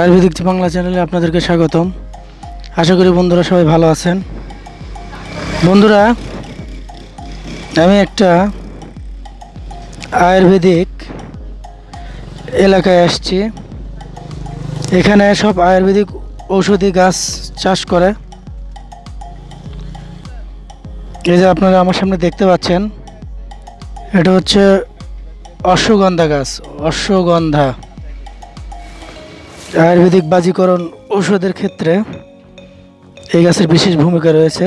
আয়ুর্বেদিক বাংলা চ্যানেলে আপনাদেরকে স্বাগতম। আশা করি বন্ধুরা সবাই ভালো আছেন। বন্ধুরা, আমি একটা আয়ুর্বেদিক এলাকায় আসছি। এখানে সব আয়ুর্বেদিক ঔষধি গাছ চাষ করে। এই যে আপনারা আমার সামনে দেখতে পাচ্ছেন, এটা হচ্ছে অশ্বগন্ধা গাছ। অশ্বগন্ধা আয়ুর্বেদিক বাজিকরণ ঔষধের ক্ষেত্রে এই গাছের বিশেষ ভূমিকা রয়েছে।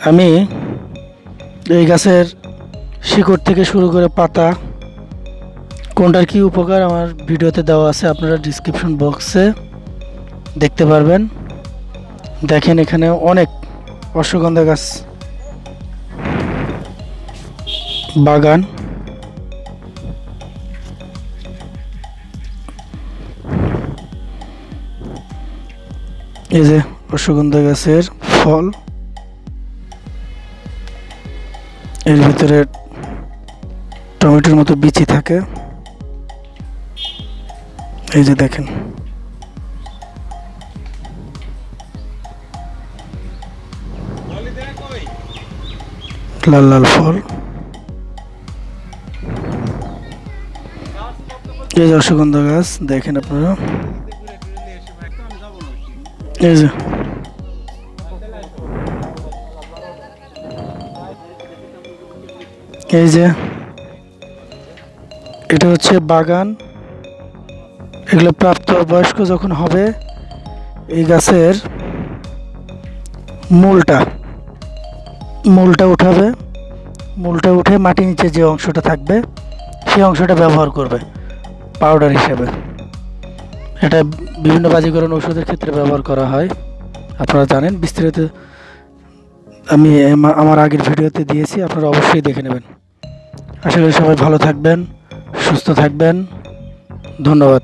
আমি এই গাছের শিকড় থেকে শুরু করে পাতা, কোনটার কী উপকার আমার ভিডিওতে দেওয়া আছে, আপনারা ডিসক্রিপশন বক্সে দেখতে পারবেন। দেখেন, এখানে অনেক অশ্বগন্ধা গাছ বাগান। এই যে অশ্বগন্ধা গাছের ফল, এর ভিতরে টমেটোর মতো বিচি থাকে। এই যে দেখেন, লাল লাল ফল। এই যে অশ্বগন্ধা গাছ দেখেন আপনারা। এই যে এটা হচ্ছে বাগান। এগুলো প্রাপ্ত বয়স্ক যখন হবে, এই গাছের মূলটা উঠাবে। মূলটা উঠে মাটির নিচে যে অংশটা থাকবে সেই অংশটা ব্যবহার করবে পাউডার হিসেবে। এটা বিভিন্ন বাজিকরণ ওষুধের ক্ষেত্রে ব্যবহার করা হয়, আপনারা জানেন। বিস্তারিত আমি আমার আগের ভিডিওতে দিয়েছি, আপনারা অবশ্যই দেখে নেবেন। আশা করি সবাই ভালো থাকবেন, সুস্থ থাকবেন। ধন্যবাদ।